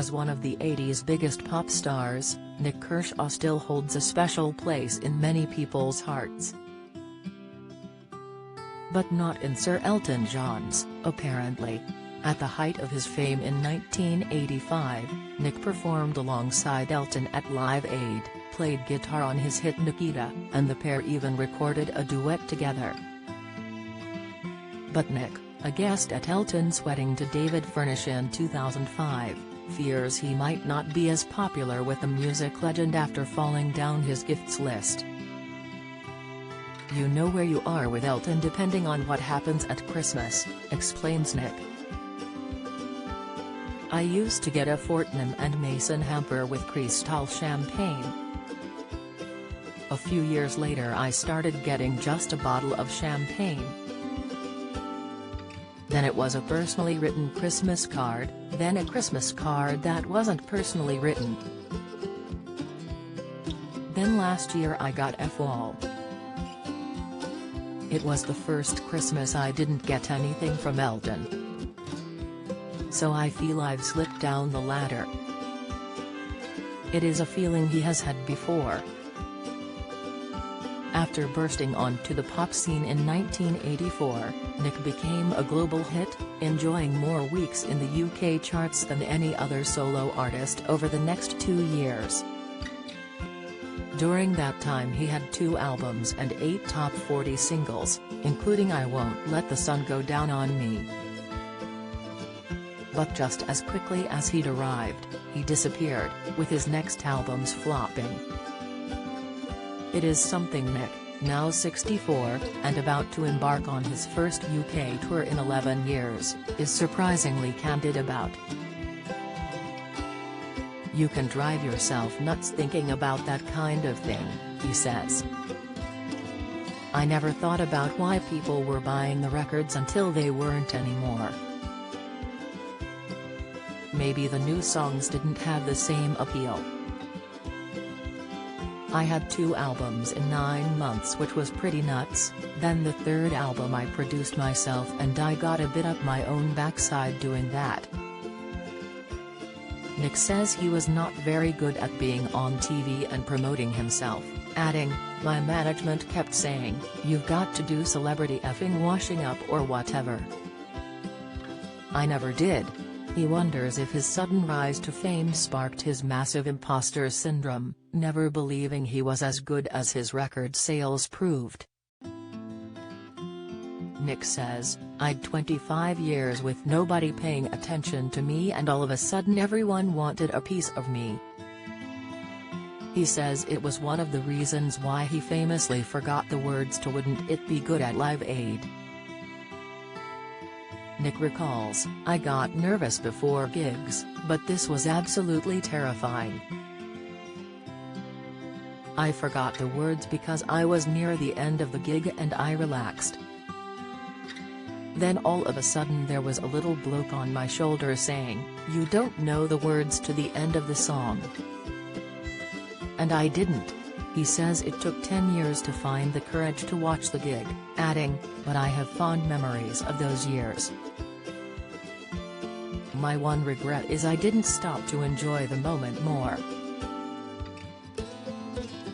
As one of the 80s biggest pop stars, Nik Kershaw still holds a special place in many people's hearts. But not in Sir Elton John's, apparently. At the height of his fame in 1985, Nik performed alongside Elton at Live Aid, played guitar on his hit Nikita, and the pair even recorded a duet together. But Nik, a guest at Elton's wedding to David Furnish in 2005, fears he might not be as popular with the music legend after falling down his gifts list. "You know where you are with Elton depending on what happens at Christmas," explains Nik. "I used to get a Fortnum and Mason hamper with Cristal champagne. A few years later I started getting just a bottle of champagne. Then it was a personally written Christmas card, then a Christmas card that wasn't personally written. Then last year I got a fall. It was the first Christmas I didn't get anything from Elton. So I feel I've slipped down the ladder." It is a feeling he has had before. After bursting onto the pop scene in 1984, Nik became a global hit, enjoying more weeks in the UK charts than any other solo artist over the next 2 years. During that time he had 2 albums and 8 top 40 singles, including I Won't Let the Sun Go Down on Me. But just as quickly as he'd arrived, he disappeared, with his next albums flopping. It is something Nik, now 64, and about to embark on his first UK tour in 11 years, is surprisingly candid about. "You can drive yourself nuts thinking about that kind of thing," he says. "I never thought about why people were buying the records until they weren't anymore. Maybe the new songs didn't have the same appeal. I had 2 albums in 9 months, which was pretty nuts. Then the 3rd album I produced myself and I got a bit up my own backside doing that." Nik says he was not very good at being on TV and promoting himself, adding, "My management kept saying, 'You've got to do celebrity effing washing up or whatever.' I never did." He wonders if his sudden rise to fame sparked his massive imposter syndrome, never believing he was as good as his record sales proved. Nik says, "I'd 25 years with nobody paying attention to me and all of a sudden everyone wanted a piece of me." He says it was one of the reasons why he famously forgot the words to Wouldn't It Be Good at Live Aid. Nik recalls, "I got nervous before gigs, but this was absolutely terrifying. I forgot the words because I was near the end of the gig and I relaxed. Then all of a sudden there was a little bloke on my shoulder saying, 'You don't know the words to the end of the song.' And I didn't." He says it took 10 years to find the courage to watch the gig, adding, "But I have fond memories of those years. My one regret is I didn't stop to enjoy the moment more."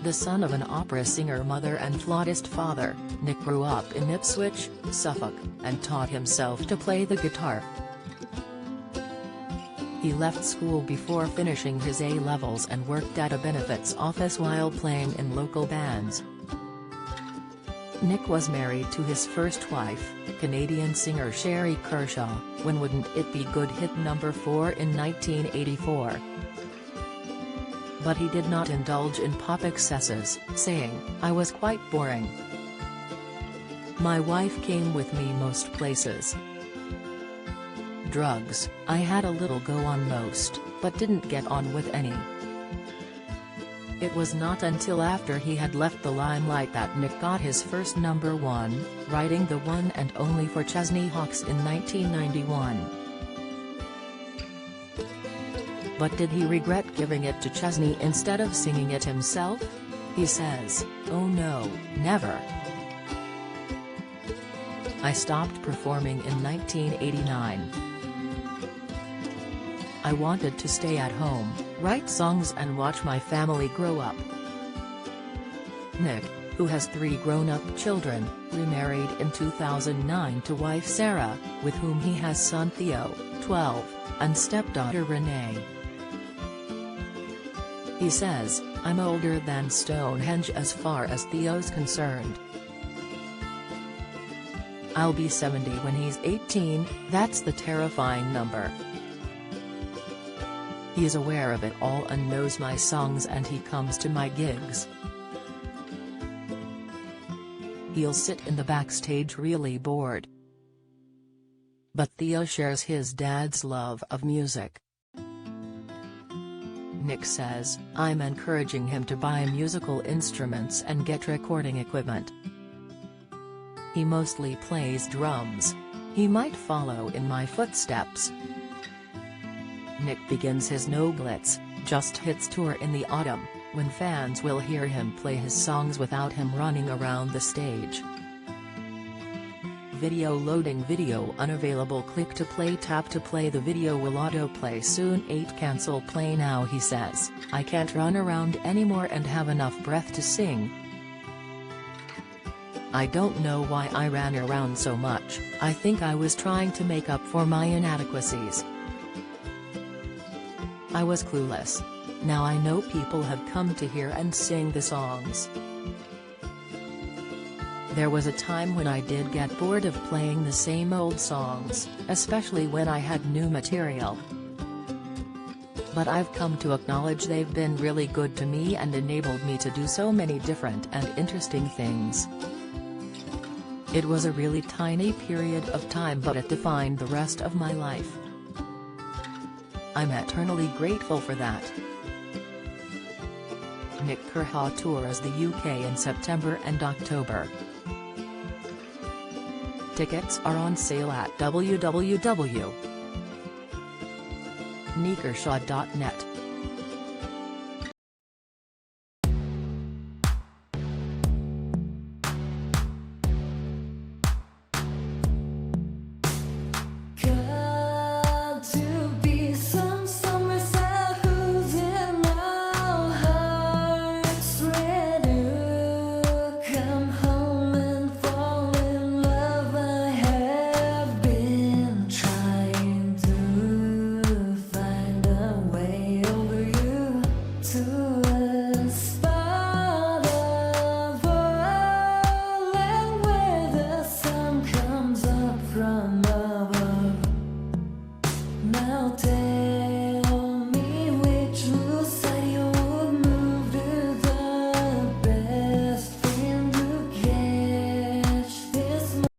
The son of an opera singer mother and flautist father, Nik grew up in Ipswich, Suffolk, and taught himself to play the guitar. He left school before finishing his A-levels and worked at a benefits office while playing in local bands. Nik was married to his first wife, Canadian singer Nik Kershaw, when Wouldn't It Be Good hit number 4 in 1984. But he did not indulge in pop excesses, saying, "I was quite boring. My wife came with me most places. Drugs, I had a little go on most, but didn't get on with any." It was not until after he had left the limelight that Nik got his first number 1, writing the one and only for Chesney Hawkes in 1991. But did he regret giving it to Chesney instead of singing it himself? He says, "Oh no, never. I stopped performing in 1989. I wanted to stay at home, write songs and watch my family grow up. Nik, who has 3 grown-up children, remarried in 2009 to wife Sarah, with whom he has son Theo, 12, and stepdaughter Renee. He says, "I'm older than Stonehenge as far as Theo's concerned. I'll be 70 when he's 18, that's the terrifying number. He is aware of it all and knows my songs and he comes to my gigs. He'll sit in the backstage really bored." But Theo shares his dad's love of music. Nik says, "I'm encouraging him to buy musical instruments and get recording equipment. He mostly plays drums. He might follow in my footsteps." Nik begins his No Blitz, Just Hits tour in the autumn, when fans will hear him play his songs without him running around the stage. Video loading. Video unavailable. Click to play. Tap to play. The video will autoplay soon. 8 Cancel play now. He says, "I can't run around anymore and have enough breath to sing. I don't know why I ran around so much. I think I was trying to make up for my inadequacies. I was clueless. Now I know people have come to hear and sing the songs. There was a time when I did get bored of playing the same old songs, especially when I had new material. But I've come to acknowledge they've been really good to me and enabled me to do so many different and interesting things. It was a really tiny period of time, but it defined the rest of my life. I'm eternally grateful for that." Nik Kershaw tours the UK in September and October. Tickets are on sale at www.nikkershaw.net. From above.